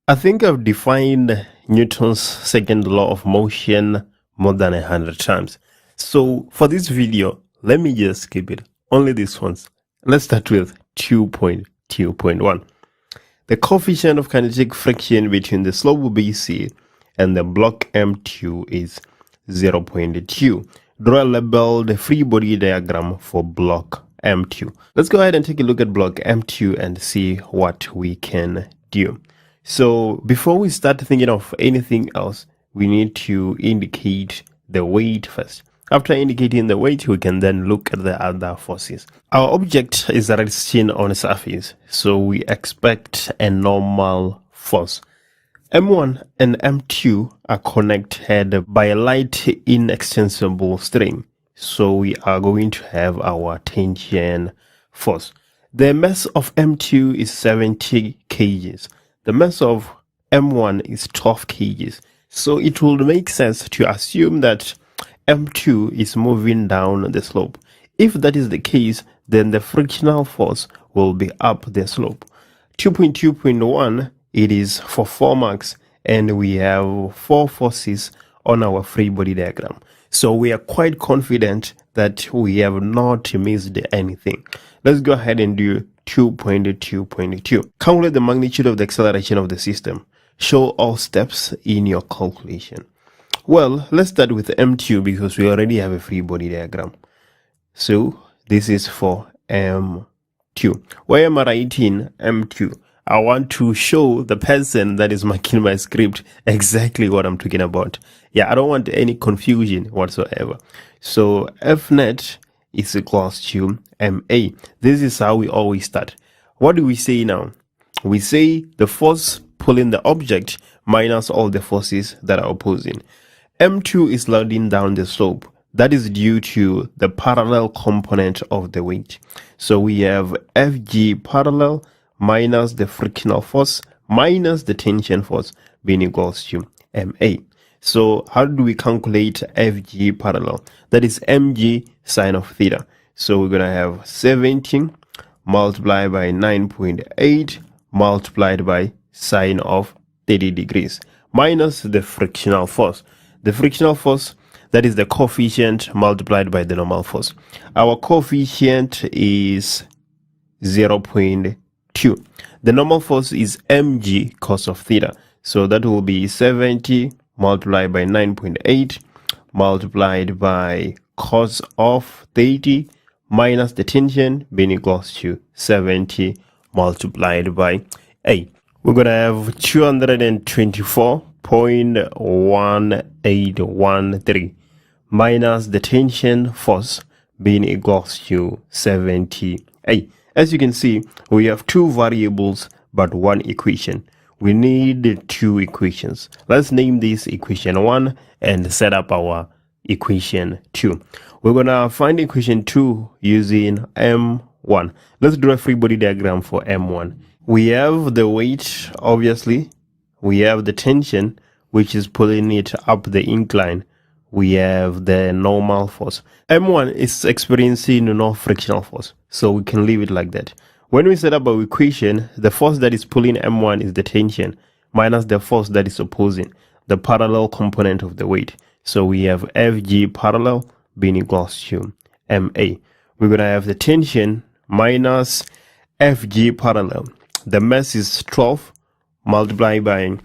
I think I've defined Newton's second law of motion more than 100 times. So for this video, let me just skip it. Only these ones. Let's start with 2.2.1. The coefficient of kinetic friction between the slope BC and the block M2 is 0.2. Draw a labeled free body diagram for block M2. Let's go ahead and take a look at block M2 and see what we can do. So before we start thinking of anything else, we need to indicate the weight first. After indicating the weight, we can then look at the other forces. Our object is resting on a surface, so we expect a normal force. M1 and M2 are connected by a light inextensible string, so we are going to have our tension force. The mass of M2 is 70 kgs. The mass of M1 is 12 kgs. So it would make sense to assume that M2 is moving down the slope. If that is the case, then the frictional force will be up the slope. 2.2.1, it is for 4 marks, and we have 4 forces on our free body diagram. So we are quite confident that we have not missed anything. Let's go ahead and do 2.2.2. Calculate the magnitude of the acceleration of the system. Show all steps in your calculation. Well, let's start with M2 because we already have a free body diagram. So this is for M2. Where am I writing M2? I want to show the person that is marking my script exactly what I'm talking about. Yeah, I don't want any confusion whatsoever. So F net is equals to MA. This is how we always start. What do we say now? We say the force pulling the object minus all the forces that are opposing. M2 is sliding down the slope. That is due to the parallel component of the weight. So we have FG parallel minus the frictional force minus the tension force being equals to MA. So how do we calculate FG parallel? That is mg sine of theta. So we're going to have 70 multiplied by 9.8 multiplied by sine of 30 degrees minus the frictional force. The frictional force, that is the coefficient multiplied by the normal force. Our coefficient is 0.2. The normal force is mg cos of theta. So that will be 70 multiplied by 9.8 multiplied by cos of 30 minus the tension being equals to 70 multiplied by 8. We're going to have 224.1813 minus the tension force being equals to 78. As you can see, we have 2 variables but 1 equation. We need 2 equations. Let's name this equation 1 and set up our equation 2. We're going to find equation 2 using M1. Let's draw a free body diagram for M1. We have the weight, obviously. We have the tension, which is pulling it up the incline. We have the normal force. M1 is experiencing no frictional force, so we can leave it like that. When we set up our equation, the force that is pulling M1 is the tension minus the force that is opposing, the parallel component of the weight. So we have FG parallel being equals to MA. We're going to have the tension minus FG parallel. The mass is 12 multiplied by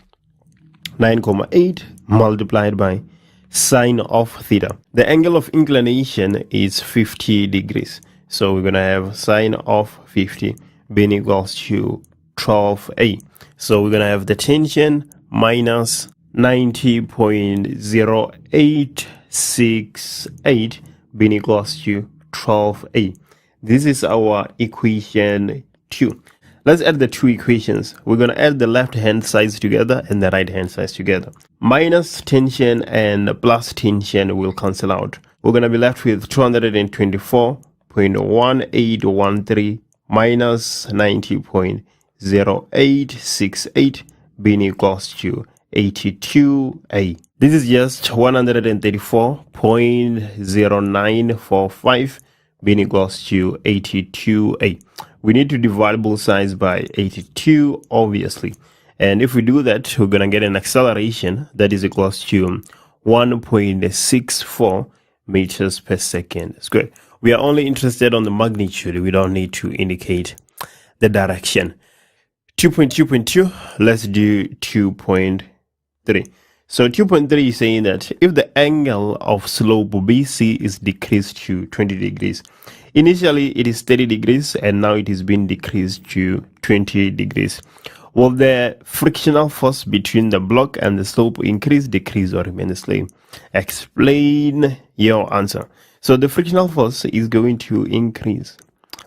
9.8 multiplied by sine of theta. The angle of inclination is 50 degrees. So we're going to have sine of 50 being equals to 12A. So we're going to have the tension minus 90.0868 being equals to 12A. This is our equation 2. Let's add the 2 equations. We're going to add the left hand sides together and the right hand sides together. Minus tension and plus tension will cancel out. We're going to be left with 224.1813 minus 90.0868 being equals to 82A. This is just 134.0945 being equals to 82A. We need to divide both sides by 82, obviously. And if we do that, we're going to get an acceleration that is equals to 1.64 meters per second squared. We are only interested on the magnitude. We don't need to indicate the direction. 2.2.2, let's do 2.3. So 2.3 is saying that if the angle of slope BC is decreased to 20 degrees, initially it is 30 degrees and now it is being decreased to 20 degrees. Will the frictional force between the block and the slope increase, decrease, or remain the same? Explain your answer. So the frictional force is going to increase.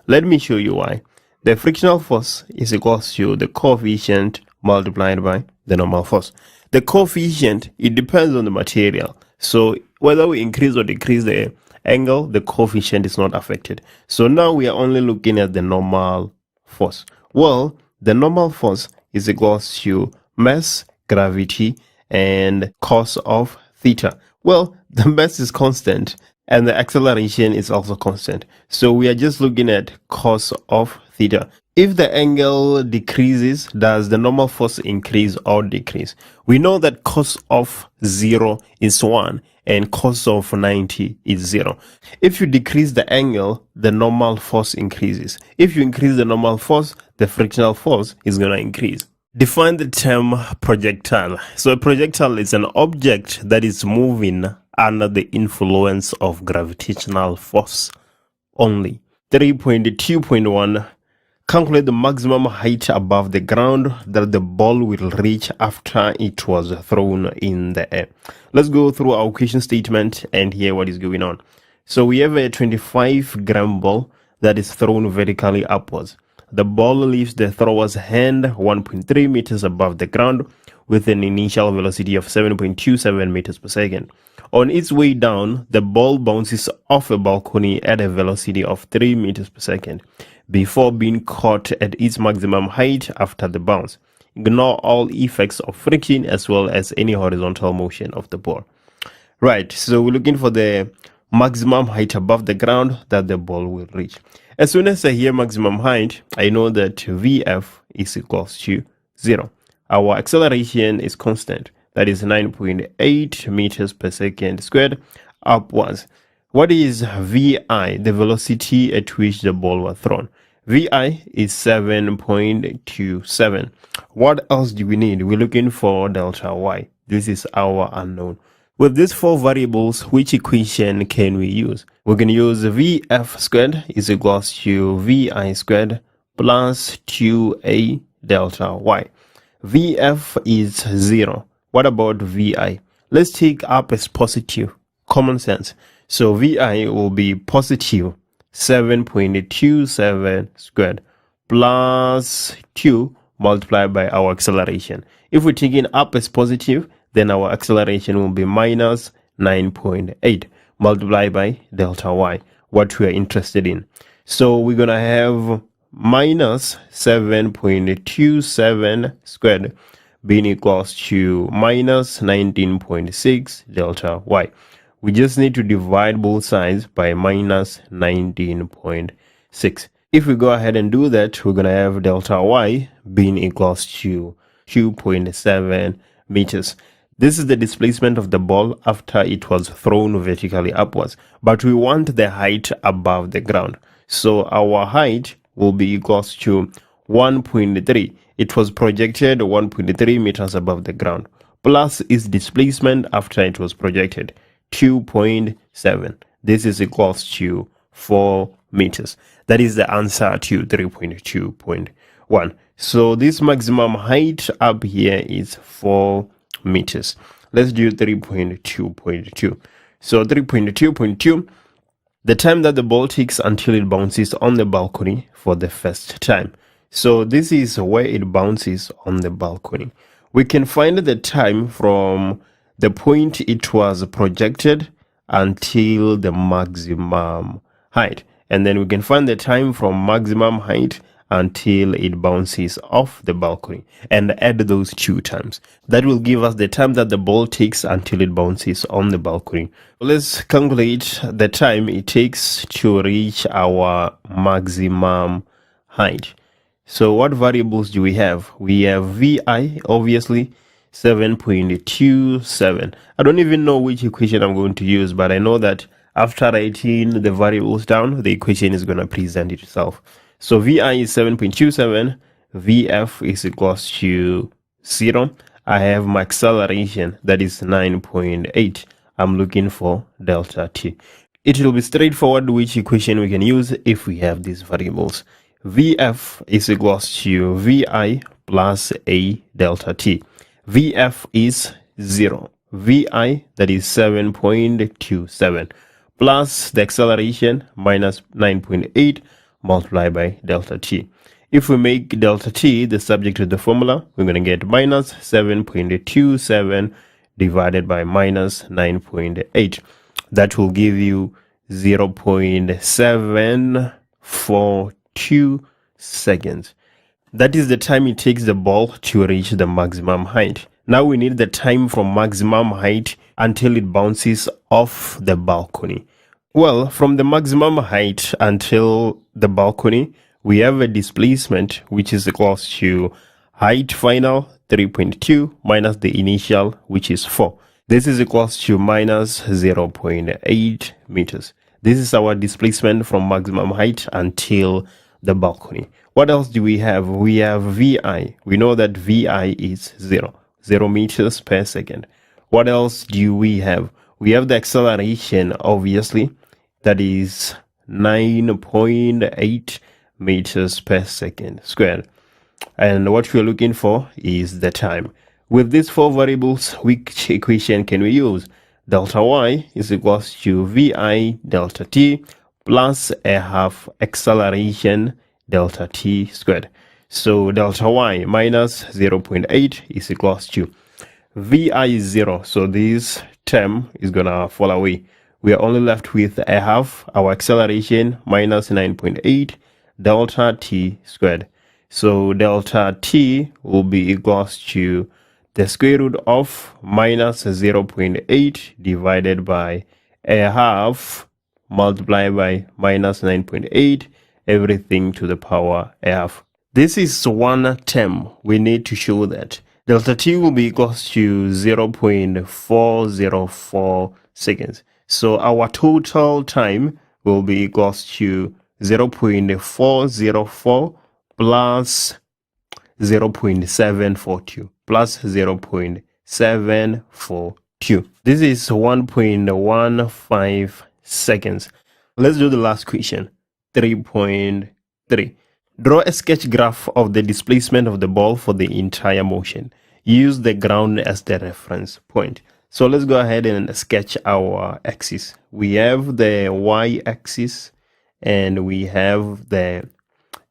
Let me show you why. The frictional force is equals to the coefficient multiplied by the normal force. The coefficient, it depends on the material. So whether we increase or decrease the angle, the coefficient is not affected. So now we are only looking at the normal force. Well, the normal force is equals to mass, gravity, and cos of theta. Well, the mass is constant and the acceleration is also constant. So we are just looking at cos of theta. If the angle decreases, does the normal force increase or decrease? We know that cos of 0 is 1 and cos of 90 is 0. If you decrease the angle, the normal force increases. If you increase the normal force, the frictional force is going to increase. Define the term projectile. So a projectile is an object that is moving under the influence of gravitational force only. 3.2.1, calculate the maximum height above the ground that the ball will reach after it was thrown in the air. Let's go through our question statement and hear what is going on. So we have a 25-gram ball that is thrown vertically upwards. The ball leaves the thrower's hand 1.3 meters above the ground with an initial velocity of 7.27 meters per second. On its way down, the ball bounces off a balcony at a velocity of 3 meters per second before being caught at its maximum height after the bounce. Ignore all effects of friction as well as any horizontal motion of the ball. Right, so we're looking for the maximum height above the ground that the ball will reach. As soon as I hear maximum height, I know that Vf is equals to 0. Our acceleration is constant. That is 9.8 meters per second squared upwards. What is Vi, the velocity at which the ball was thrown? Vi is 7.27. What else do we need? We're looking for delta y. This is our unknown. With these four variables, which equation can we use? We can use Vf squared is equals to Vi squared plus 2a delta y. Vf is 0. What about Vi? Let's take up as positive. Common sense. So Vi will be positive 7.27 squared plus 2 multiplied by our acceleration. If we're taking up as positive, then our acceleration will be minus 9.8 multiplied by delta y, what we are interested in. So we're going to have minus 7.27 squared being equals to minus 19.6 delta y. We just need to divide both sides by minus 19.6. If we go ahead and do that, we're going to have delta y being equals to 2.7 meters. This is the displacement of the ball after it was thrown vertically upwards, but we want the height above the ground. So our height will be equals to 1.3. It was projected 1.3 meters above the ground, plus its displacement after it was projected, 2.7. This is equals to 4 meters. That is the answer to 3.2.1. So this maximum height up here is 4 meters. Let's do 3.2.2. So 3.2.2, the time that the ball takes until it bounces on the balcony for the first time. So this is where it bounces on the balcony. We can find the time from the point it was projected until the maximum height. And then we can find the time from maximum height until it bounces off the balcony and add those two times. That will give us the time that the ball takes until it bounces on the balcony. Let's calculate the time it takes to reach our maximum height. So what variables do we have? We have VI, obviously, 7.27. I don't even know which equation I'm going to use, but I know that after writing the variables down, the equation is going to present itself. So VI is 7.27, VF is equals to 0. I have my acceleration, that is 9.8. I'm looking for delta T. It will be straightforward which equation we can use if we have these variables. VF is equals to VI plus A delta T. VF is 0. VI, that is 7.27, plus the acceleration minus 9.8 multiplied by delta T. If we make delta T the subject of the formula, we're going to get minus 7.27 divided by minus 9.8. That will give you 0.742 seconds. That is the time it takes the ball to reach the maximum height. Now we need the time from maximum height until it bounces off the balcony. Well, from the maximum height until the balcony, we have a displacement which is equals to height final 3.2 minus the initial, which is 4. This is equals to minus 0.8 meters. This is our displacement from maximum height until the balcony. What else do we have? We have VI. We know that VI is 0 meters per second. What else do we have? We have the acceleration, obviously, that is 9.8 meters per second squared. And what we're looking for is the time. With these four variables, which equation can we use? Delta y is equals to VI delta t plus a half acceleration delta t squared. So delta y minus 0.8 is equals to VI is 0. So this term is going to fall away. We are only left with a half our acceleration minus 9.8 delta t squared. So delta t will be equals to the square root of minus 0.8 divided by a half multiplied by minus 9.8, everything to the power a half. This is one term. We need to show that delta t will be equals to 0.404 seconds. So our total time will be equals to 0.404 plus 0.742 plus 0.742. This is 1.15 seconds. Let's do the last question. 3.3. Draw a sketch graph of the displacement of the ball for the entire motion. Use the ground as the reference point. So let's go ahead and sketch our axis. We have the y-axis and we have the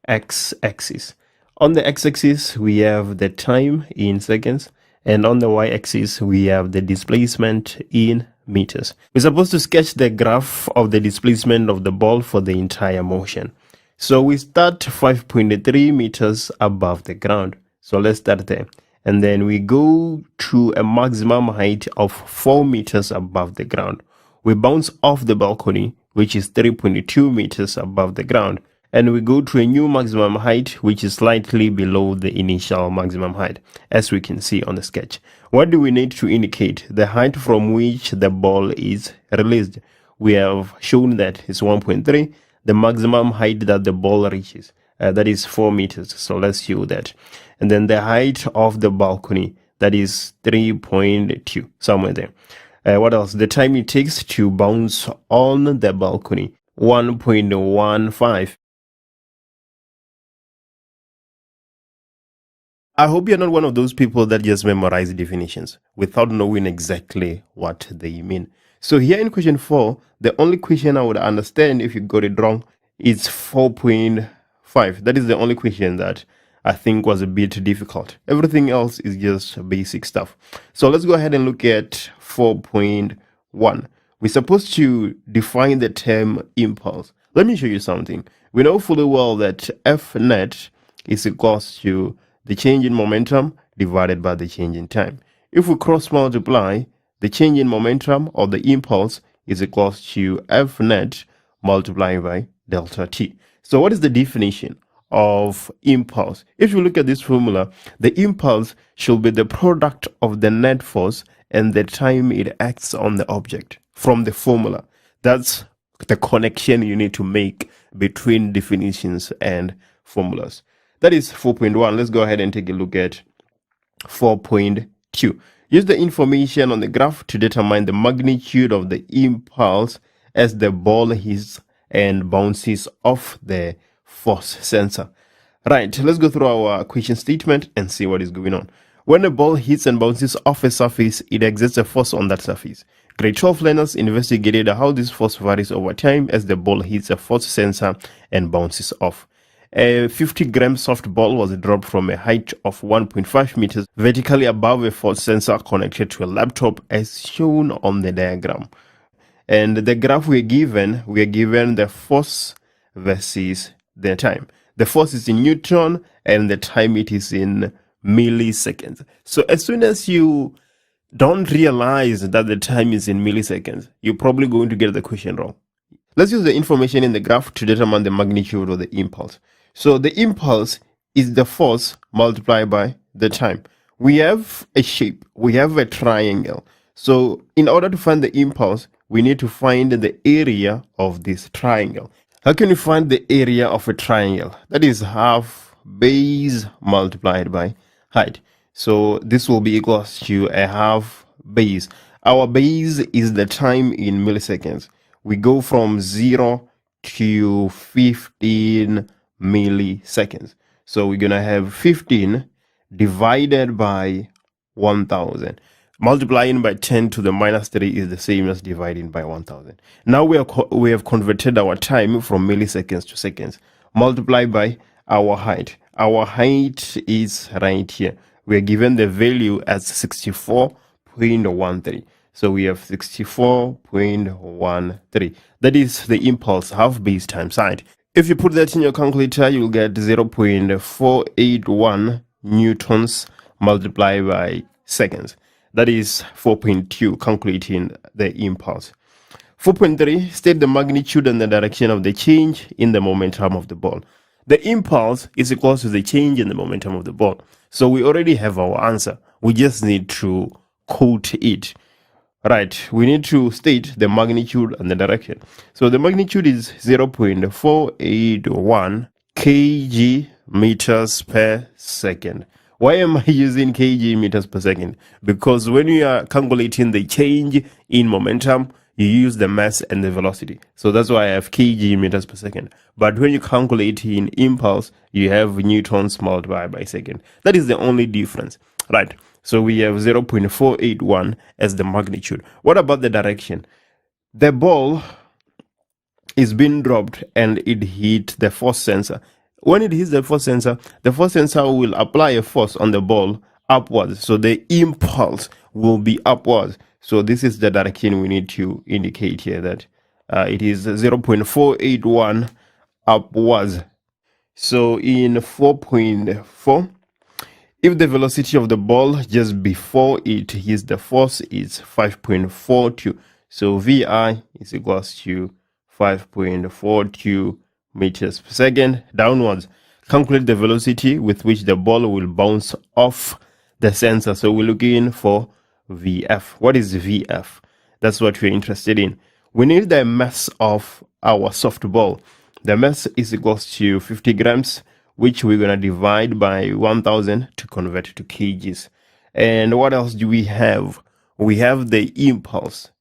x-axis. On the x-axis, we have the time in seconds, and on the y-axis, we have the displacement in meters. We're supposed to sketch the graph of the displacement of the ball for the entire motion. So we start 5.3 meters above the ground. So let's start there. And then we go to a maximum height of 4 meters above the ground. We bounce off the balcony, which is 3.2 meters above the ground. And we go to a new maximum height, which is slightly below the initial maximum height, as we can see on the sketch. What do we need to indicate? The height from which the ball is released. We have shown that it's 1.3, the maximum height that the ball reaches. That is 4 meters. So let's show that. And then the height of the balcony, that is 3.2, somewhere there. What else? The time it takes to bounce on the balcony, 1.15. I hope you're not one of those people that just memorize definitions without knowing exactly what they mean. So here in question 4, the only question I would understand if you got it wrong is 4.5. That is the only question that I think was a bit difficult. Everything else is just basic stuff. So let's go ahead and look at 4.1. We're supposed to define the term impulse. Let me show you something. We know fully well that F net is equals to the change in momentum divided by the change in time. If we cross multiply, the change in momentum or the impulse is equals to F net multiplied by delta t. So what is the definition of impulse. If you look at this formula, the impulse should be the product of the net force and the time it acts on the object from the formula. That's the connection you need to make between definitions and formulas. That is 4.1. Let's go ahead and take a look at 4.2. Use the information on the graph to determine the magnitude of the impulse as the ball hits and bounces off the force sensor. Right, let's go through our equation statement and see what is going on. When a ball hits and bounces off a surface, it exerts a force on that surface. Grade 12 learners investigated how this force varies over time as the ball hits a force sensor and bounces off. A 50-gram soft ball was dropped from a height of 1.5 meters vertically above a force sensor connected to a laptop as shown on the diagram. And the graph we are given the force versus the time. The force is in Newton and the time it is in milliseconds. So as soon as you don't realize that the time is in milliseconds, you're probably going to get the question wrong. Let's use the information in the graph to determine the magnitude of the impulse. So the impulse is the force multiplied by the time. We have a shape, we have a triangle. So in order to find the impulse, we need to find the area of this triangle. How can you find the area of a triangle? That is half base multiplied by height. So this will be equals to a half base. Our base is the time in milliseconds. We go from 0 to 15 milliseconds. So we're going to have 15 divided by 1000. Multiplying by 10 to the minus 3 is the same as dividing by 1000. Now we have converted our time from milliseconds to seconds. Multiply by our height. Our height is right here. We are given the value as 64.13. So we have 64.13. That is the impulse, half base times height. If you put that in your calculator, you'll get 0.481 newtons multiplied by seconds. That is 4.2, calculating the impulse. 4.3, state the magnitude and the direction of the change in the momentum of the ball. The impulse is equal to the change in the momentum of the ball. So we already have our answer. We just need to quote it. Right, we need to state the magnitude and the direction. So the magnitude is 0.481 kg meters per second. Why am I using kg meters per second? Because when you are calculating the change in momentum, you use the mass and the velocity. So that's why I have kg meters per second. But when you calculate in impulse, you have newtons multiplied by second. That is the only difference. Right. So we have 0.481 as the magnitude. What about the direction? The ball is being dropped and it hit the force sensor. When it hits the force sensor will apply a force on the ball upwards. So the impulse will be upwards. So this is the direction we need to indicate here, that it is 0.481 upwards. So in 4.4, if the velocity of the ball just before it hits the force is 5.42, so VI is equals to 5.42 meters per second downwards. Calculate the velocity with which the ball will bounce off the sensor. So we're looking for VF. What is VF? That's what we're interested in. We need the mass of our soft ball. The mass is equals to 50 grams, which we're going to divide by 1000 to convert to kgs. And what else do we have? We have the impulse.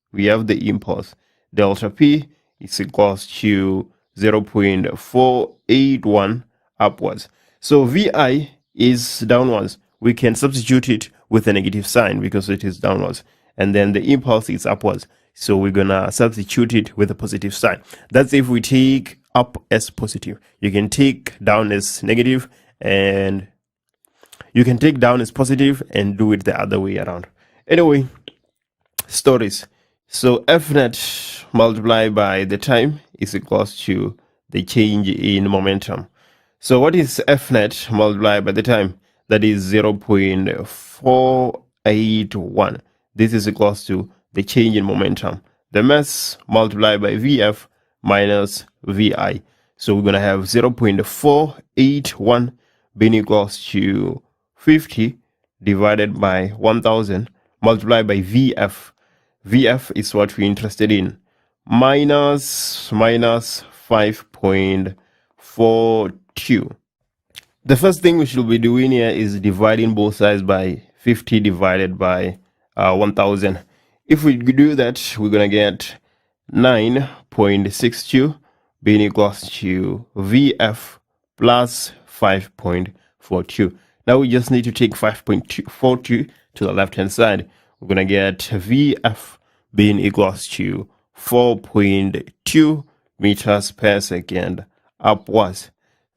Delta P is equals to 0.481 upwards. So VI is downwards. We can substitute it with a negative sign because it is downwards. And then the impulse is upwards. So we're going to substitute it with a positive sign. That's if we take up as positive. You can take down as negative, and you can take down as positive and do it the other way around. Anyway, stories. So F net multiplied by the time is equals to the change in momentum. So what is F net multiplied by the time? That is 0.481. This is equals to the change in momentum. The mass multiplied by VF minus VI. So we're going to have 0.481 being equals to 50 divided by 1000 multiplied by VF. VF is what we're interested in. Minus 5.42. The first thing we should be doing here is dividing both sides by 50 divided by 1000. If we do that, we're going to get 9.62 being equals to VF plus 5.42. Now we just need to take 5.42 to the left hand side. We're going to get VF being equals to 4.2 meters per second upwards.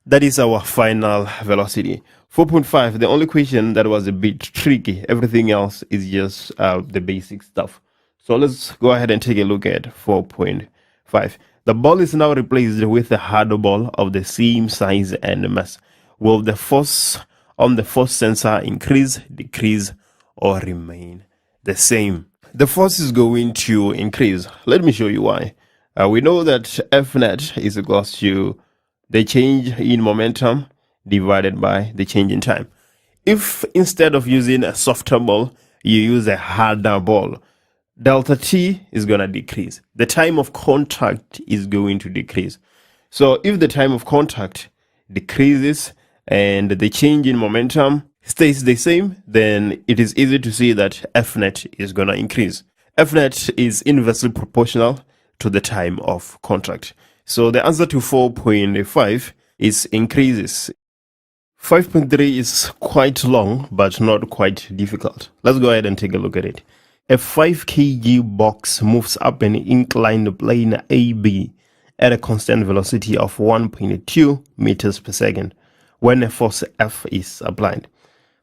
That is our final velocity. 4.5, the only question that was a bit tricky. Everything else is just the basic stuff. So let's go ahead and take a look at 4.5. The ball is now replaced with a harder ball of the same size and mass. Will the force on the force sensor increase, decrease, or remain the same? The force is going to increase. Let me show you why. We know that F net is equals to the change in momentum divided by the change in time. If instead of using a softer ball, you use a harder ball, delta T is going to decrease. The time of contact is going to decrease. So if the time of contact decreases and the change in momentum stays the same, then it is easy to see that F net is going to increase. F net is inversely proportional to the time of contact. So the answer to 4.5 is increases. 5.3 is quite long, but not quite difficult. Let's go ahead and take a look at it. A 5 kg box moves up an inclined plane AB at a constant velocity of 1.2 meters per second when a force F is applied.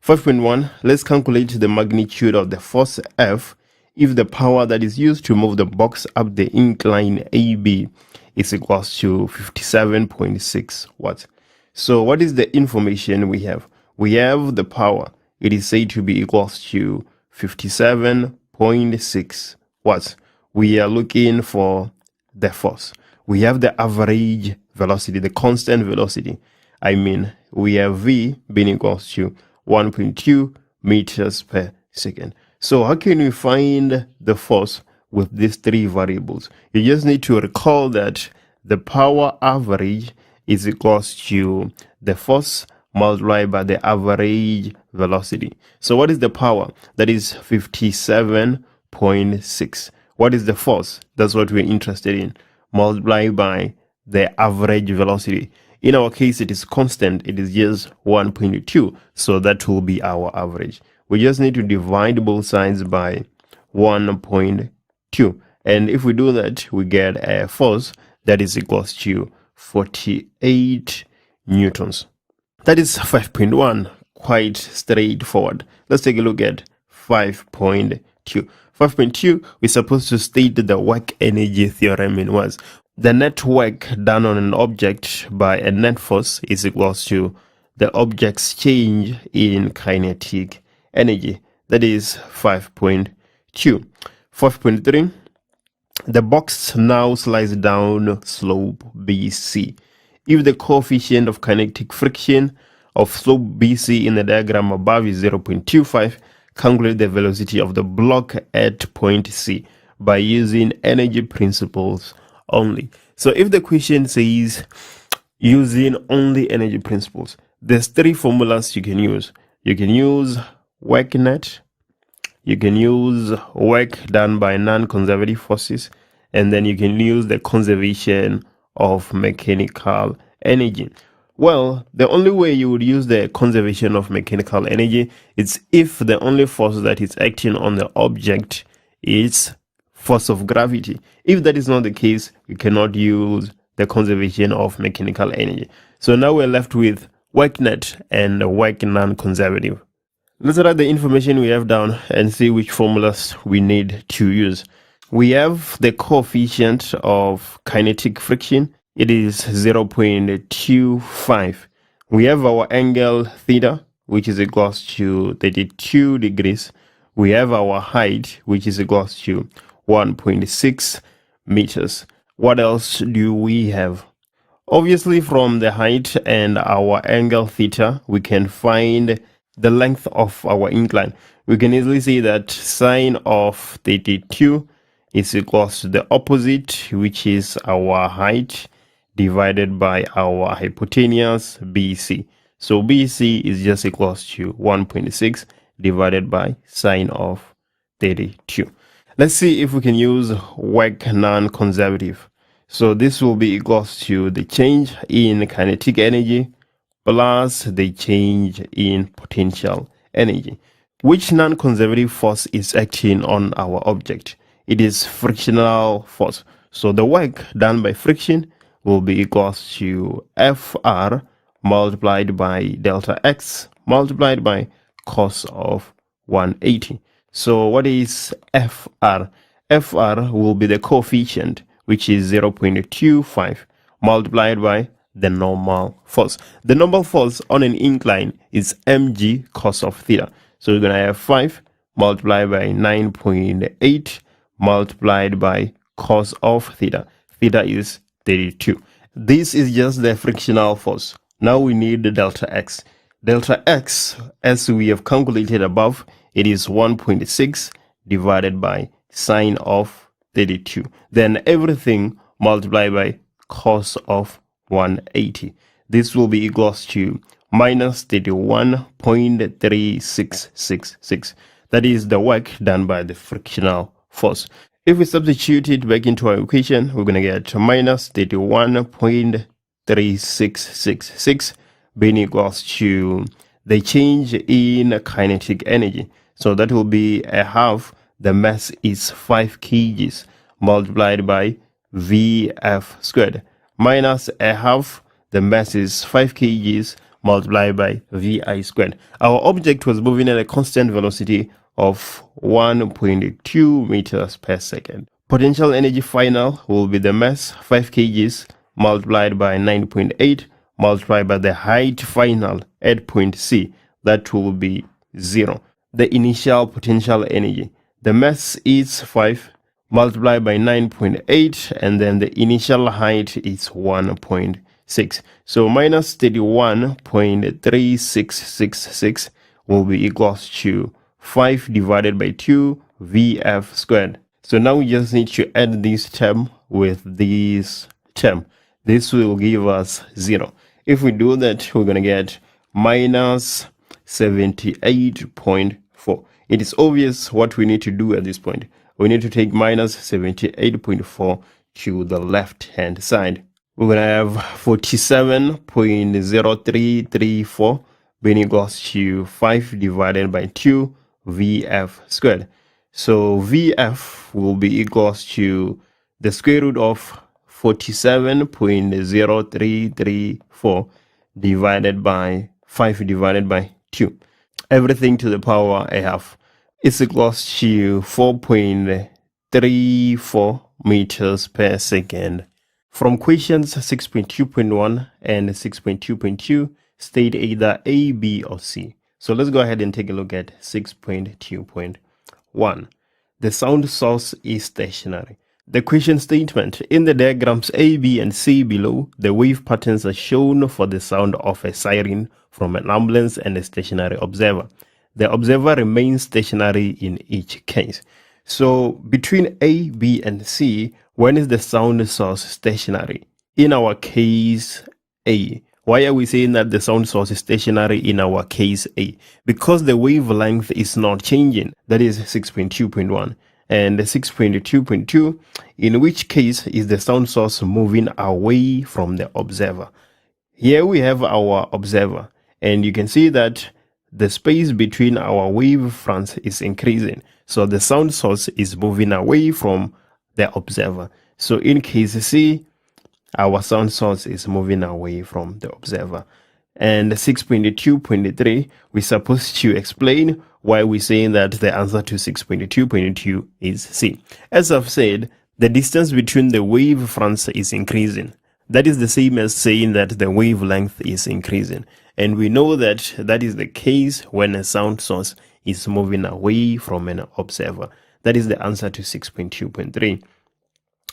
5.1, let's calculate the magnitude of the force F if the power that is used to move the box up the incline AB is equals to 57.6 watts. So what is the information we have? We have the power. It is said to be equals to 57.6 watts. We are looking for the force. We have the average velocity, the constant velocity. I mean, we have V being equals to 1.2 meters per second. So how can we find the force with these three variables? You just need to recall that the power average is equals to the force multiplied by the average velocity. So what is the power? That is 57.6. What is the force? That's what we're interested in. Multiplied by the average velocity. In our case, it is constant. It is just 1.2. So that will be our average. We just need to divide both sides by 1.2. And if we do that, we get a force that is equals to 48 newtons. That is 5.1, quite straightforward. Let's take a look at 5.2. 5.2, we're supposed to state the work energy theorem in words. The net work done on an object by a net force is equals to the object's change in kinetic energy. That is 5.2. 5.3, the box now slides down slope BC. If the coefficient of kinetic friction of slope BC in the diagram above is 0.25, calculate the velocity of the block at point C by using energy principles only. So if the question says using only energy principles, there's three formulas you can use. You can use work net, you can use work done by non-conservative forces, and then you can use the conservation of mechanical energy. Well, the only way you would use the conservation of mechanical energy is if the only force that is acting on the object is force of gravity. If that is not the case, you cannot use the conservation of mechanical energy. So now we're left with work net and work non-conservative. Let's write the information we have down and see which formulas we need to use. We have the coefficient of kinetic friction. It is 0.25. We have our angle theta, which is equals to 32 degrees. We have our height, which is equals to 1.6 meters. What else do we have? Obviously, from the height and our angle theta, we can find the length of our incline. We can easily see that sine of 32 is equals to the opposite, which is our height divided by our hypotenuse BC. So BC is just equals to 1.6 divided by sine of 32. Let's see if we can use work non-conservative. So this will be equals to the change in kinetic energy plus the change in potential energy. Which non-conservative force is acting on our object? It is frictional force. So the work done by friction will be equals to Fr multiplied by delta x multiplied by cos of 180. So what is Fr? Fr will be the coefficient, which is 0.25 multiplied by the normal force. The normal force on an incline is mg cos of theta. So we're going to have 5 multiplied by 9.8 multiplied by cos of theta. Theta is 32. This is just the frictional force. Now we need the delta x. Delta x, as we have calculated above, it is 1.6 divided by sine of 32. Then everything multiplied by cos of 180. This will be equals to minus 31.3666. That is the work done by the frictional force. If we substitute it back into our equation, we're going to get minus 31.3666 being equals to the change in kinetic energy. So that will be a half. The mass is 5 kgs multiplied by Vf squared minus a half. The mass is 5 kgs multiplied by Vi squared. Our object was moving at a constant velocity of 1.2 meters per second. Potential energy final will be the mass 5 kgs multiplied by 9.8 multiplied by the height final at point C. That will be 0. The initial potential energy. The mass is 5 multiplied by 9.8 and then the initial height is 1.6. So minus 31.3666 will be equals to 5 divided by 2 Vf squared. So now we just need to add this term with this term. This will give us 0. If we do that, we're going to get minus 78.4. It is obvious what we need to do at this point. We need to take minus 78.4 to the left hand side. We're going to have 47.0334 being equals to 5 divided by 2 Vf squared. So Vf will be equals to the square root of 47.0334 divided by 5 divided by 2. Everything to the power a half is equals to 4.34 meters per second. From questions 6.2.1 and 6.2.2 state either A, B, or C. So let's go ahead and take a look at 6.2.1. The sound source is stationary. The question statement: in the diagrams A, B, and C below, the wave patterns are shown for the sound of a siren from an ambulance and a stationary observer. The observer remains stationary in each case. So between A, B, and C, when is the sound source stationary? In our case A. Why are we saying that the sound source is stationary in our case A? Because the wavelength is not changing. That is 6.2.1. And 6.2.2, in which case is the sound source moving away from the observer. Here we have our observer, and you can see that the space between our wave fronts is increasing. So the sound source is moving away from the observer. So in case C, our sound source is moving away from the observer. And 6.2.3, we're supposed to explain why we're saying that the answer to 6.2.2 is C. As I've said, the distance between the wave fronts is increasing. That is the same as saying that the wavelength is increasing. And we know that that is the case when a sound source is moving away from an observer. That is the answer to 6.2.3.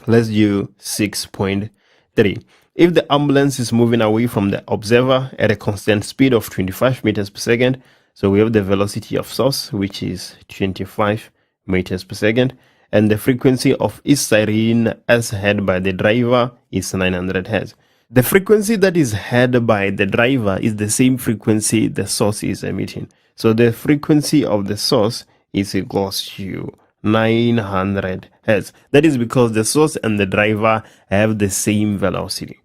Let's do 6.3. If the ambulance is moving away from the observer at a constant speed of 25 meters per second, so we have the velocity of source, which is 25 meters per second, and the frequency of each siren as heard by the driver is 900 Hz. The frequency that is heard by the driver is the same frequency the source is emitting. So the frequency of the source is equals to 900 Hz. That is because the source and the driver have the same velocity.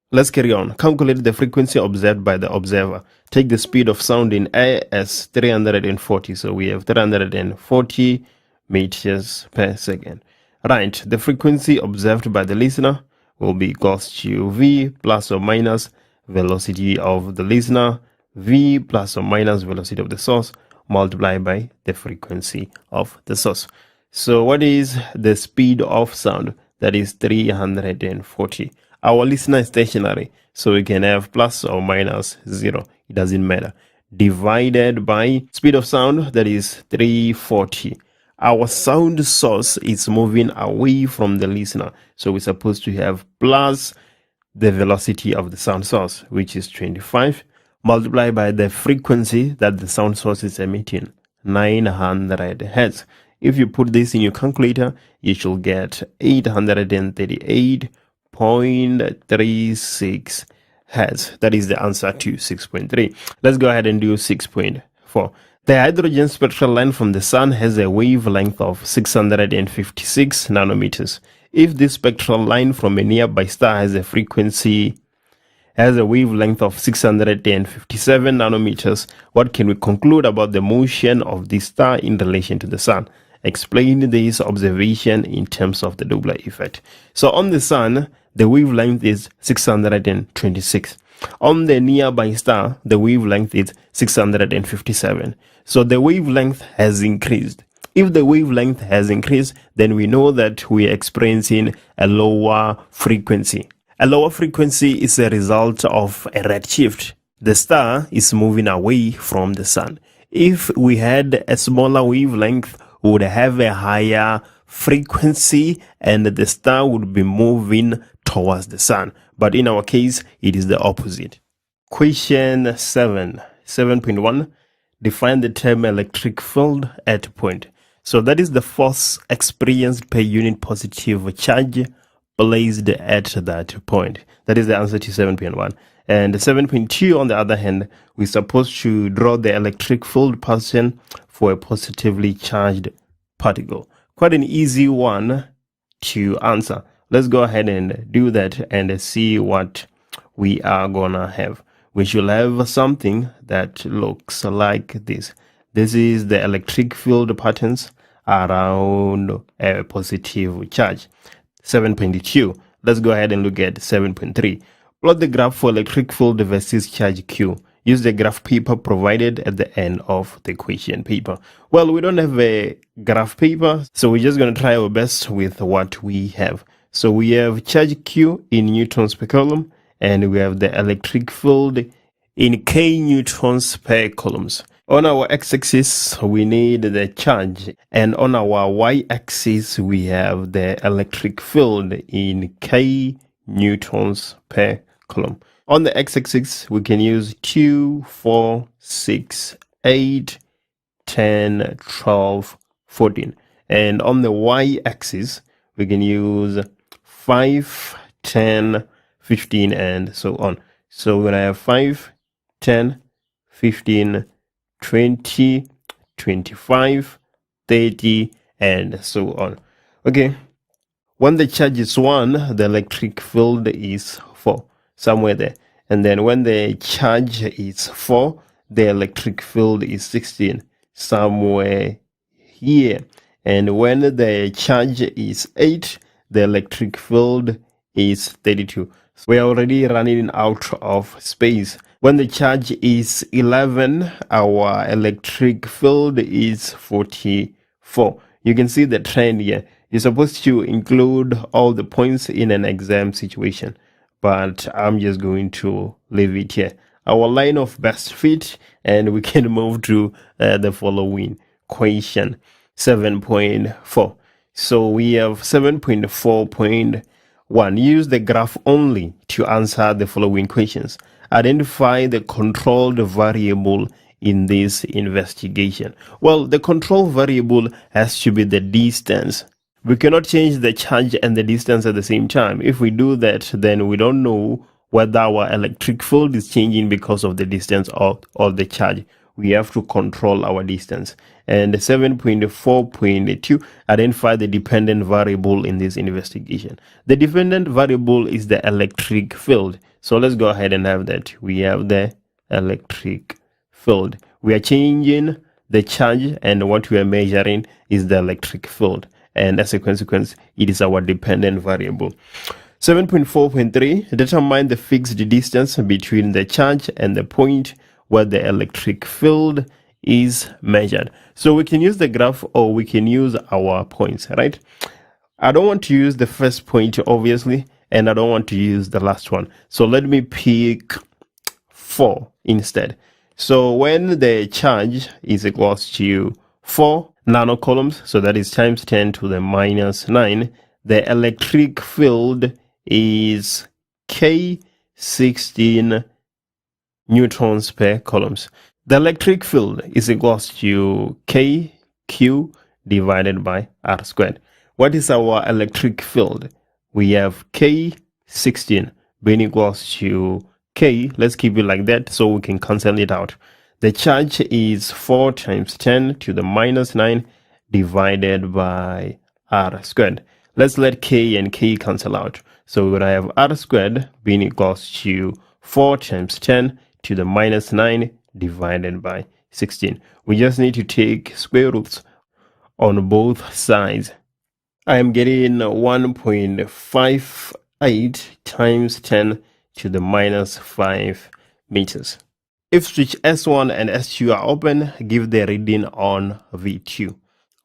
Let's carry on. Calculate the frequency observed by the observer. Take the speed of sound in air as 340. So we have 340 meters per second. Right. The frequency observed by the listener will be equals to V plus or minus velocity of the listener, V plus or minus velocity of the source, multiplied by the frequency of the source. So what is the speed of sound? That is 340. Our listener is stationary, so we can have plus or minus 0. It doesn't matter. Divided by speed of sound, that is 340. Our sound source is moving away from the listener, so we're supposed to have plus the velocity of the sound source, which is 25, multiplied by the frequency that the sound source is emitting, 900 Hz. If you put this in your calculator, you should get 838.36 Hz. That is the answer to 6.3. Let's go ahead and do 6.4. The hydrogen spectral line from the sun has a wavelength of 656 nanometers. If this spectral line from a nearby star has a wavelength of 657 nanometers, what can we conclude about the motion of the star in relation to the sun? Explain this observation in terms of the Doppler effect. So on the sun, the wavelength is 626. On the nearby star, the wavelength is 657. So the wavelength has increased. If the wavelength has increased, then we know that we are experiencing a lower frequency. A lower frequency is a result of a redshift. The star is moving away from the sun. If we had a smaller wavelength, we would have a higher frequency and the star would be moving towards the sun. But in our case, it is the opposite. Question 7.1. Define the term electric field at point. So that is the force experienced per unit positive charge placed at that point. That is the answer to 7.1. And 7.2, on the other hand, we're supposed to draw the electric field pattern for a positively charged particle. Quite an easy one to answer. Let's go ahead and do that and see what we are gonna have. We should have something that looks like this. This is the electric field patterns around a positive charge. 7.2. Let's go ahead and look at 7.3. Plot the graph for electric field versus charge Q. Use the graph paper provided at the end of the question paper. Well, we don't have a graph paper, so we're just going to try our best with what we have. So we have charge Q in newtons per coulomb, and we have the electric field in K newtons per coulombs. On our x-axis, we need the charge, and on our y-axis, we have the electric field in K newtons per coulomb. On the x-axis, we can use 2, 4, 6, 8, 10, 12, 14. And on the y-axis, we can use 5, 10, 15, and so on. So we're going to have 5, 10, 15, 20, 25, 30, and so on. Okay. When the charge is 1, the electric field is 4, somewhere there. And then when the charge is 4, the electric field is 16, somewhere here. And when the charge is 8, the electric field is 32. So we are already running out of space. When the charge is 11, our electric field is 44. You can see the trend here. You're supposed to include all the points in an exam situation, but I'm just going to leave it here. Our line of best fit, and we can move to the following question, 7.4. So we have 7.4. 1. Use the graph only to answer the following questions. Identify the controlled variable in this investigation. Well, the control variable has to be the distance. We cannot change the charge and the distance at the same time. If we do that, then we don't know whether our electric field is changing because of the distance or the charge. We have to control our distance. And 7.4.2, identify the dependent variable in this investigation. The dependent variable is the electric field. So let's go ahead and have that. We have the electric field. We are changing the charge, and what we are measuring is the electric field. And as a consequence, it is our dependent variable. 7.4.3, determine the fixed distance between the charge and the point where the electric field is measured. So we can use the graph or we can use our points, right? I don't want to use the first point, obviously, and I don't want to use the last one. So let me pick 4 instead. So when the charge is equals to 4 nanocoulombs, so that is times 10 to the minus 9, the electric field is K16 newtons per coulombs. The electric field is equals to KQ divided by R squared. What is our electric field? We have K16 being equals to K. Let's keep it like that so we can cancel it out. The charge is 4 times 10 to the minus 9 divided by R squared. Let's let K and K cancel out. So we would have R squared being equals to 4 times 10 to the minus 9 divided by 16. We just need to take square roots on both sides. I am getting 1.58 times 10 to the minus 5 meters. If switch S1 and S2 are open, give the reading on V2.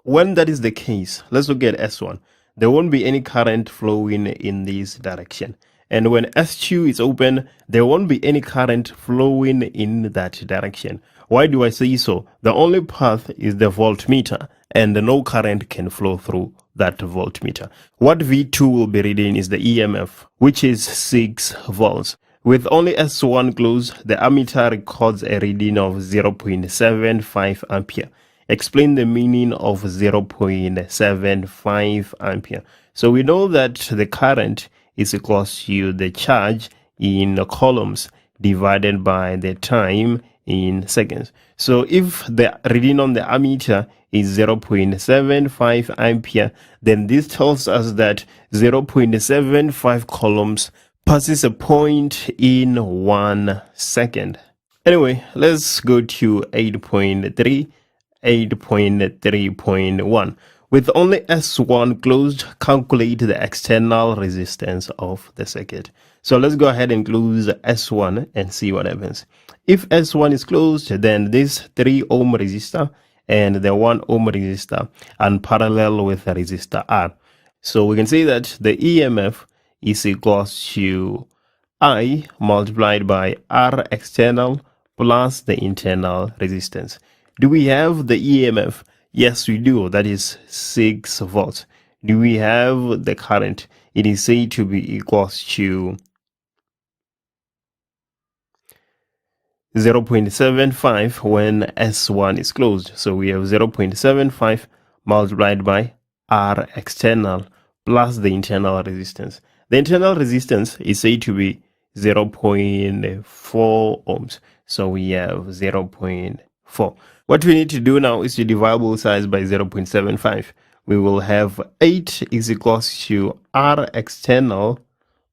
When that is the case, let's look at S1. There won't be any current flowing in this direction. And when S2 is open, there won't be any current flowing in that direction. Why do I say so? The only path is the voltmeter, and no current can flow through that voltmeter. What V2 will be reading is the EMF, which is 6 volts. With only S1 closed, the ammeter records a reading of 0.75 ampere. Explain the meaning of 0.75 ampere. So we know that the current is equals to the charge in coulombs divided by the time in seconds. So if the reading on the ammeter is 0.75 ampere, then this tells us that 0.75 coulombs passes a point in 1 second. Anyway, let's go to 8.3.1. With only S1 closed, calculate the external resistance of the circuit. So let's go ahead and close S1 and see what happens. If S1 is closed, then this 3 ohm resistor and the 1 ohm resistor are parallel with the resistor R. So we can say that the EMF is equals to I multiplied by R external plus the internal resistance. Do we have the EMF? Yes, we do. That is 6 volts. Do we have the current? It is said to be equals to 0.75 when S1 is closed. So we have 0.75 multiplied by R external plus the internal resistance. The internal resistance is said to be 0.4 ohms. So we have 0.4. What we need to do now is to divide both sides by 0.75. We will have 8 is equals to R external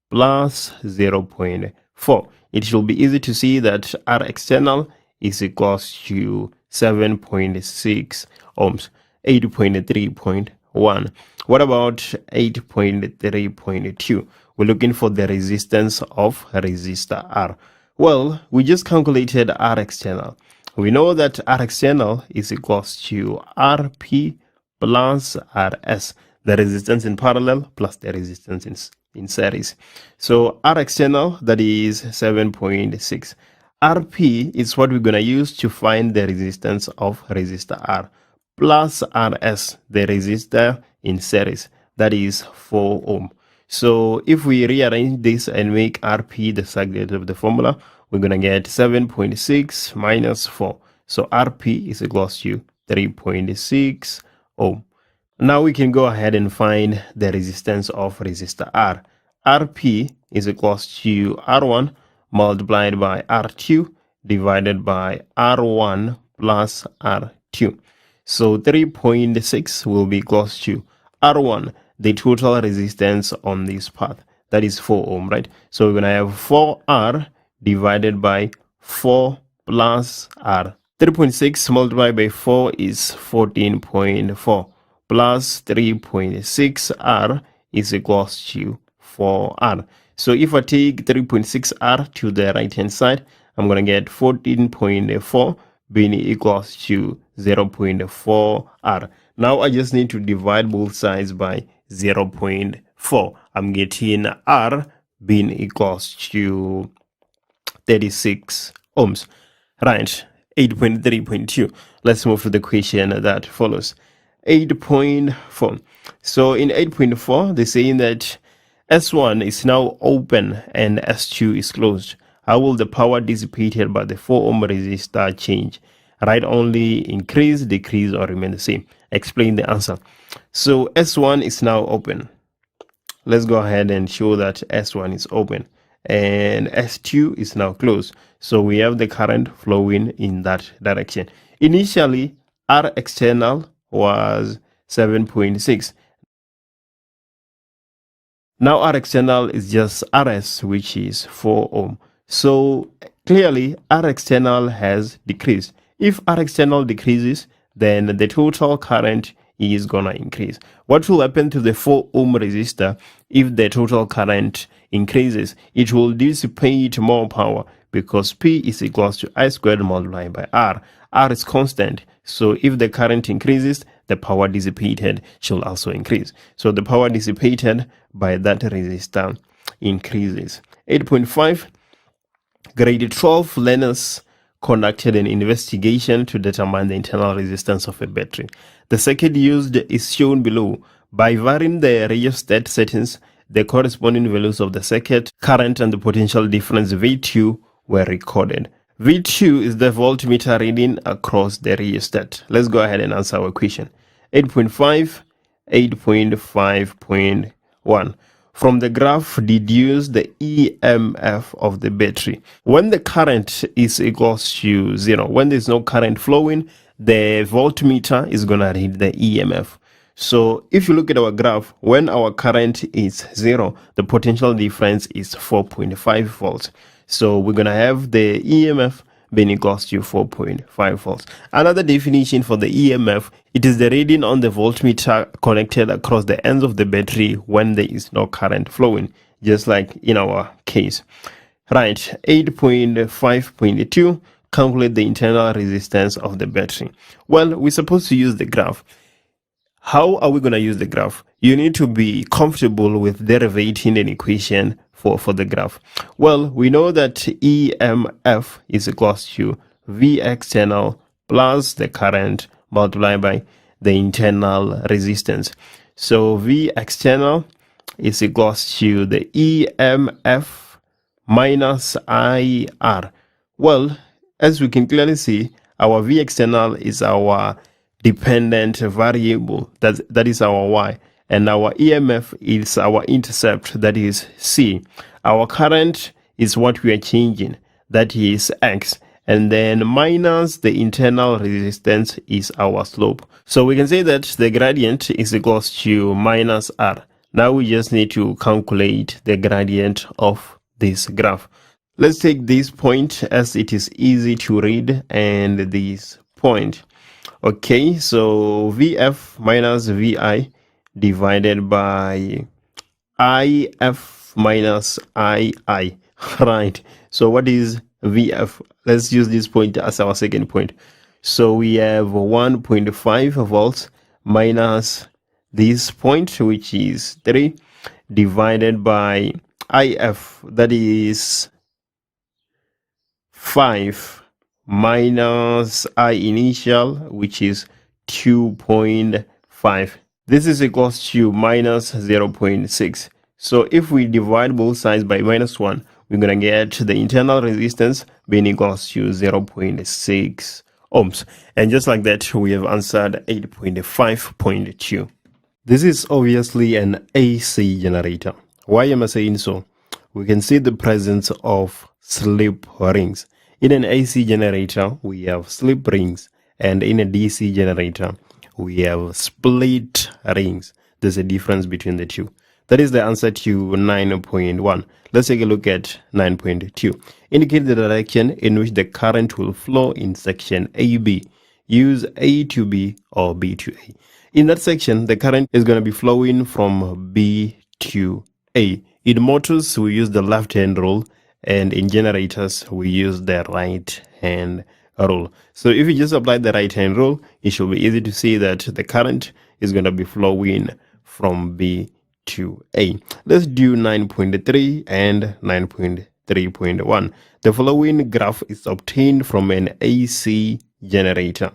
plus 0.4. It should be easy to see that R external is equals to 7.6 ohms, 8.3.1. What about 8.3.2? We're looking for the resistance of resistor R. Well, we just calculated R external. We know that R external is equals to RP plus RS, the resistance in parallel plus the resistance in series. So R external, that is 7.6. RP is what we're going to use to find the resistance of resistor R, plus RS, the resistor in series, that is 4 ohm. So if we rearrange this and make RP the circuit of the formula, we're going to get 7.6 minus 4. So RP is equals to 3.6 ohm. Now we can go ahead and find the resistance of resistor R. RP is equals to R1 multiplied by R2 divided by R1 plus R2. So 3.6 will be equals to R1, the total resistance on this path. That is 4 ohm, right? So we're going to have 4R divided by 4 plus R. 3.6 multiplied by 4 is 14.4 plus 3.6R is equals to 4R. So if I take 3.6R to the right hand side, I'm going to get 14.4 being equals to 0.4R. Now I just need to divide both sides by 0.4. I'm getting R being equals to 36 ohms. Right, 8.3.2. Let's move to the question that follows. 8.4. So in 8.4, they're saying that S1 is now open and S2 is closed. How will the power dissipated by the 4 ohm resistor change? Right, only increase, decrease, or remain the same? Explain the answer. So S1 is now open. Let's go ahead and show that S1 is open and S2 is now closed. So we have the current flowing in that direction. Initially, R external was 7.6. Now R external is just RS, which is 4 ohm. So clearly R external has decreased. If R external decreases, then the total current is gonna increase. What will happen to the 4 ohm resistor if the total current increases? It will dissipate more power because P is equals to I squared multiplied by R. R is constant, so if the current increases, the power dissipated shall also increase. So the power dissipated by that resistor increases. 8.5, grade 12 learners conducted an investigation to determine the internal resistance of a battery. The circuit used is shown below. By varying the rheostat settings, the corresponding values of the circuit current and the potential difference V2 were recorded. V2 is the voltmeter reading across the rheostat. Let's go ahead and answer our question. 8.5, 8.5.1. From the graph, deduce the EMF of the battery. When the current is equals to 0, when there's no current flowing, the voltmeter is going to read the EMF. So if you look at our graph, when our current is 0, the potential difference is 4.5 volts. So we're going to have the EMF being equals to 4.5 volts. Another definition for the EMF, it is the reading on the voltmeter connected across the ends of the battery when there is no current flowing, just like in our case. Right, 8.5.2, calculate the internal resistance of the battery. Well, we're supposed to use the graph. How are we going to use the graph? You need to be comfortable with derivating an equation for the graph. Well, we know that EMF is equals to V external plus the current multiplied by the internal resistance. So V external is equals to the EMF minus IR. Well, as we can clearly see, our V external is our dependent variable, that is our Y, and our EMF is our intercept, that is C. Our current is what we are changing, that is X, and then minus the internal resistance is our slope. So we can say that the gradient is equals to minus R. Now we just need to calculate the gradient of this graph. Let's take this point as it is easy to read, and this point. Okay, so VF minus VI divided by IF minus II. Right, so what is VF? Let's use this point as our second point. So we have 1.5 volts minus this point, which is 3, divided by IF, that is 5, minus I initial, which is 2.5. This is equals to minus 0.6. So if we divide both sides by -1, we're going to get the internal resistance being equals to 0.6 ohms. And just like that, we have answered 8.5.2. This is obviously an AC generator. Why am I saying so? We can see the presence of slip rings. In an AC generator, we have slip rings, and in a DC generator, we have split rings. There's a difference between the two. That is the answer to 9.1. Let's take a look at 9.2. Indicate the direction in which the current will flow in section AB. Use A to B or B to A. In that section, the current is going to be flowing from B to A. In motors, we use the left-hand rule, and in generators, we use the right-hand rule. So if you just apply the right-hand rule, it should be easy to see that the current is going to be flowing from B to A. Let's do 9.3 and 9.3.1. The following graph is obtained from an AC generator.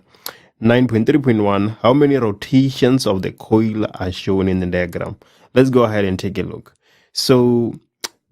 9.3.1, how many rotations of the coil are shown in the diagram? Let's go ahead and take a look. So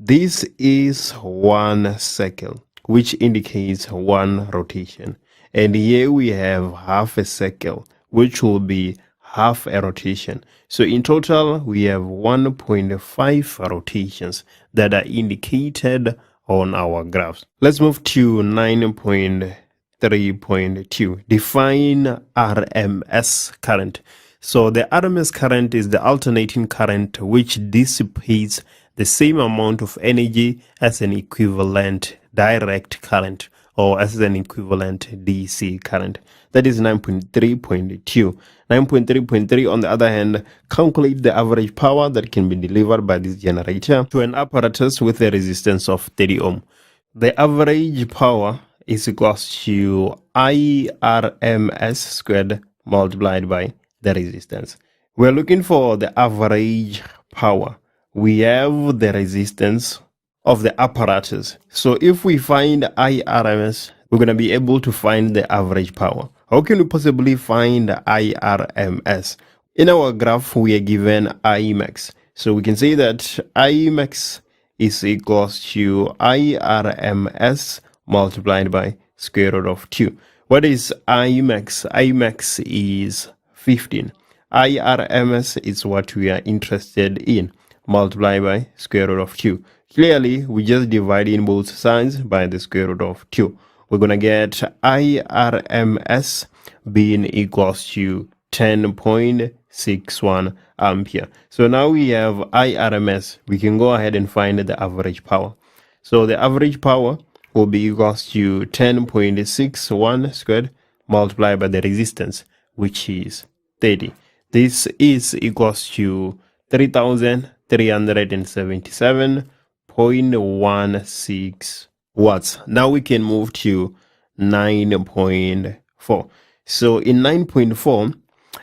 this is one circle, which indicates one rotation. And here we have half a circle, which will be half a rotation. So in total, we have 1.5 rotations that are indicated on our graphs. Let's move to 9.3.2. Define RMS current. So the RMS current is the alternating current which dissipates the same amount of energy as an equivalent direct current or as an equivalent DC current. That is 9.3.2. 9.3.3 on the other hand, calculate the average power that can be delivered by this generator to an apparatus with a resistance of 30 ohm. The average power is equals to IRMS squared multiplied by the resistance. We're looking for the average power. We have the resistance of the apparatus. So if we find IRMS, we're going to be able to find the average power. How can we possibly find IRMS? In our graph, we are given Imax. So we can say that Imax is equals to IRMS multiplied by square root of 2. What is Imax? Imax is 15. IRMS is what we are interested in, multiplied by square root of 2. Clearly, we just divide in both sides by the square root of 2. We're going to get IRMS being equals to 10.61 ampere. So now we have IRMS. We can go ahead and find the average power. So the average power will be equals to 10.61 squared multiplied by the resistance, which is 30. This is equals to 3,377.16 watts. Now we can move to 9.4. So in 9.4,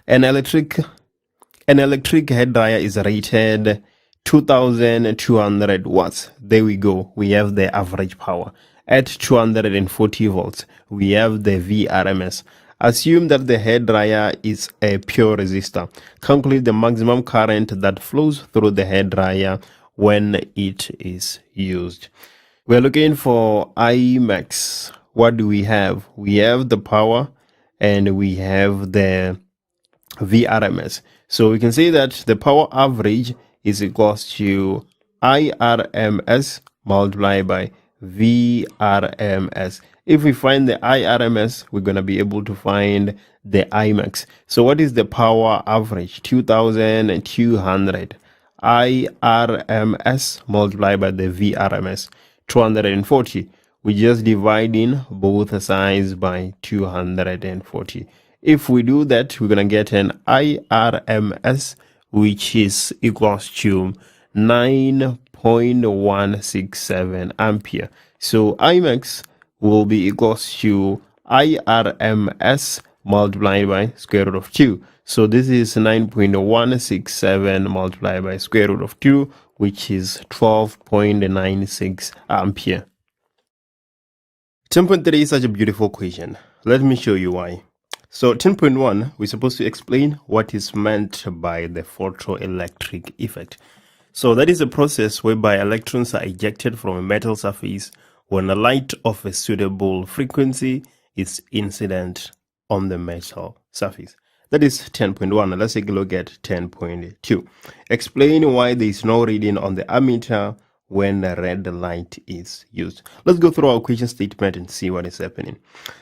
an electric hair dryer is rated 2,200 watts. There we go. We have the average power. At 240 volts, we have the VRMS. Assume that the hair dryer is a pure resistor. Calculate the maximum current that flows through the hair dryer when it is used. We're looking for Imax. What do we have? We have the power and we have the VRMS. So we can say that the power average is equals to IRMS multiplied by VRMS. If we find the IRMS, we're going to be able to find the Imax. So what is the power average? 2,200. IRMS multiplied by the VRMS, 240. We just divide in both sides by 240. If we do that, we're going to get an IRMS, which is equals to 9.167 ampere. So Imax will be equals to IRMS multiplied by square root of 2. So this is 9.167 multiplied by square root of 2, which is 12.96 ampere. 10.3 is such a beautiful equation. Let me show you why. So 10.1, we're supposed to explain what is meant by the photoelectric effect. So that is a process whereby electrons are ejected from a metal surface when a light of a suitable frequency is incident on the metal surface. That is 10.1. Let's take a look at 10.2. Explain why there is no reading on the ammeter when a red light is used. Let's go through our question statement and see what is happening.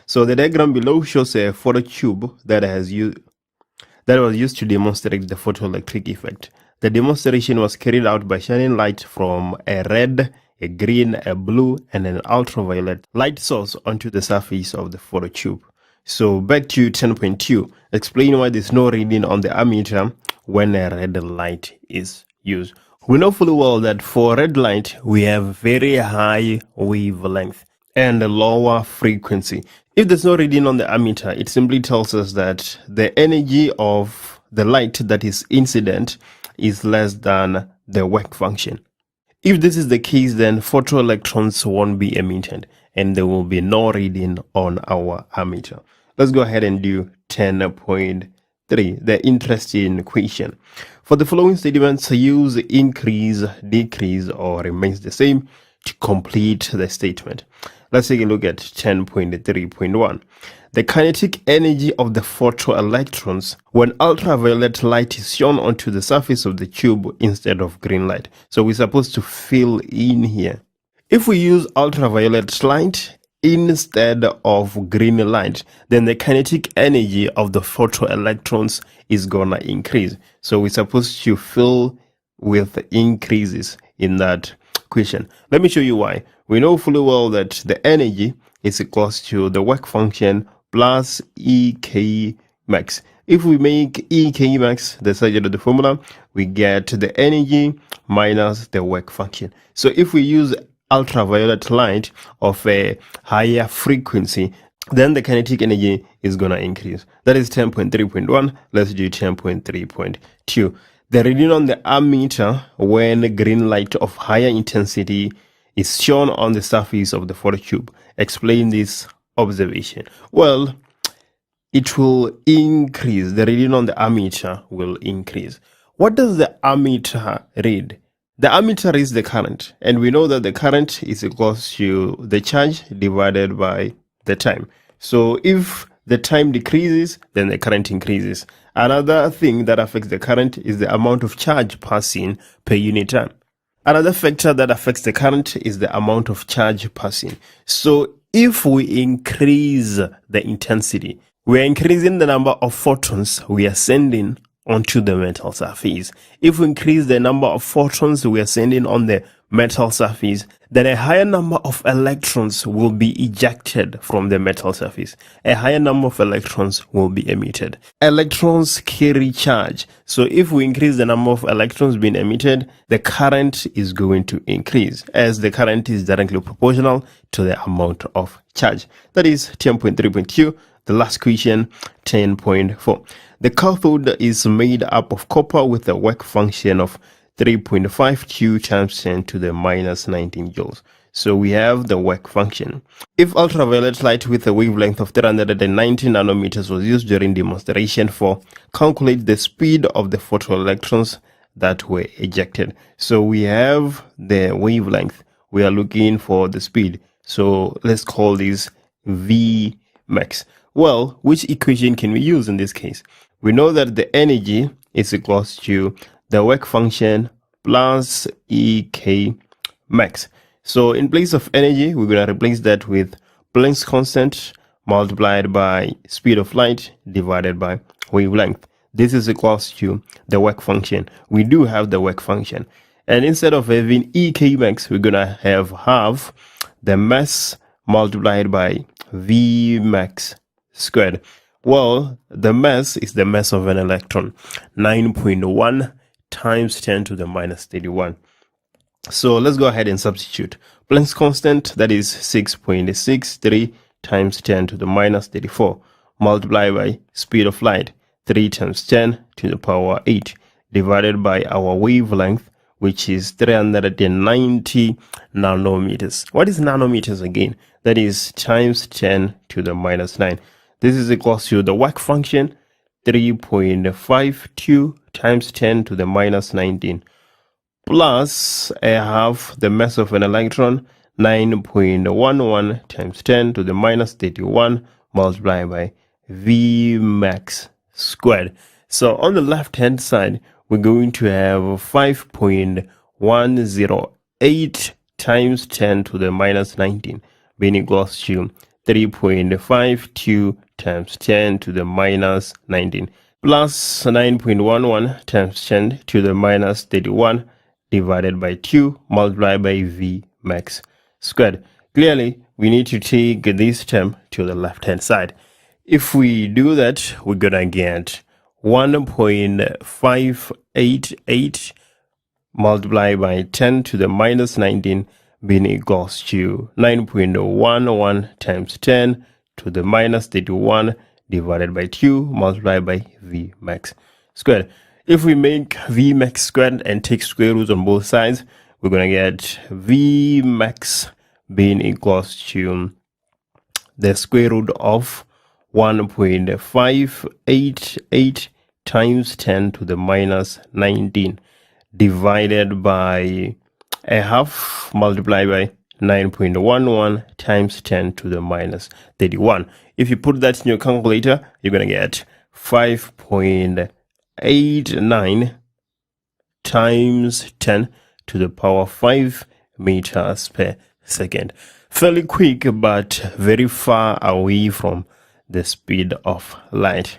So the diagram below shows a photo tube that was used to demonstrate the photoelectric effect. The demonstration was carried out by shining light from a red, a green, a blue, and an ultraviolet light source onto the surface of the photo tube. So back to 10.2, explain why there's no reading on the ammeter when a red light is used. We know fully well that for red light, we have very high wavelength and a lower frequency. If there's no reading on the ammeter, it simply tells us that the energy of the light that is incident is less than the work function. If this is the case, then photoelectrons won't be emitted and there will be no reading on our ammeter. Let's go ahead and do 10.3, the interesting question. For the following statements, use increase, decrease, or remains the same to complete the statement. Let's take a look at 10.3.1. The kinetic energy of the photoelectrons when ultraviolet light is shone onto the surface of the tube instead of green light. So we're supposed to fill in here. If we use ultraviolet light instead of green light, then the kinetic energy of the photoelectrons is gonna increase. So we're supposed to fill with increases in that question. Let me show you why. We know fully well that the energy is equals to the work function plus EK max. If we make EK max the surrogate of the formula, we get the energy minus the work function. So if we use ultraviolet light of a higher frequency, then the kinetic energy is going to increase. That is 10.3.1. Let's do 10.3.2. The reading on the ammeter when green light of higher intensity is shown on the surface of the photo tube. Explain this observation. Well, it will increase. The reading on the ammeter will increase. What does the ammeter read? The ammeter is the current, and we know that the current is equals to the charge divided by the time. So if the time decreases, then the current increases. Another thing that affects the current is the amount of charge passing per unit time. Another factor that affects the current is the amount of charge passing. So if we increase the intensity, we are increasing the number of photons we are sending onto the metal surface. If we increase the number of photons we are sending on the metal surface, then a higher number of electrons will be ejected from the metal surface. A higher number of electrons will be emitted. Electrons carry charge. So if we increase the number of electrons being emitted, the current is going to increase, as the current is directly proportional to the amount of charge. That is 10.3.2. The last question, 10.4. The cathode is made up of copper with a work function of 3.52 times 10 to the minus 19 joules. So we have the work function. If ultraviolet light with a wavelength of 390 nanometers was used during demonstration 4, calculate the speed of the photoelectrons that were ejected. So we have the wavelength. We are looking for the speed. So let's call this V max. Well, which equation can we use in this case? We know that the energy is equals to the work function plus EK max. So in place of energy, we're going to replace that with Planck's constant multiplied by speed of light divided by wavelength. This is equals to the work function. We do have the work function. And instead of having EK max, we're going to have half the mass multiplied by V max squared. Well, the mass is the mass of an electron, 9.1 times 10 to the minus 31. So let's go ahead and substitute. Planck's constant, that is 6.63 times 10 to the minus 34, multiplied by speed of light, 3 times 10 to the power 8, divided by our wavelength, which is 390 nanometers. What is nanometers again? That is times 10 to the minus 9. This is equals to the work function, 3.52 times 10 to the minus 19, plus I have the mass of an electron, 9.11 times 10 to the minus 31 multiplied by V max squared. So on the left hand side, we're going to have 5.108 times 10 to the minus 19 being equals to 3.52 times 10 to the minus 19 plus 9.11 times 10 to the minus 31 divided by 2 multiplied by V max squared. Clearly, we need to take this term to the left hand side. If we do that, we're gonna get 1.588 multiplied by 10 to the minus 19 being equals to 9.11 times 10 to the minus 31 divided by 2 multiplied by V max squared. If we make V max squared and take square roots on both sides, we're going to get V max being equals to the square root of 1.588 times 10 to the minus 19 divided by a half multiplied by 9.11 times 10 to the minus 31. If you put that in your calculator, you're going to get 5.89 times 10 to the power 5 meters per second. Fairly quick, but very far away from the speed of light.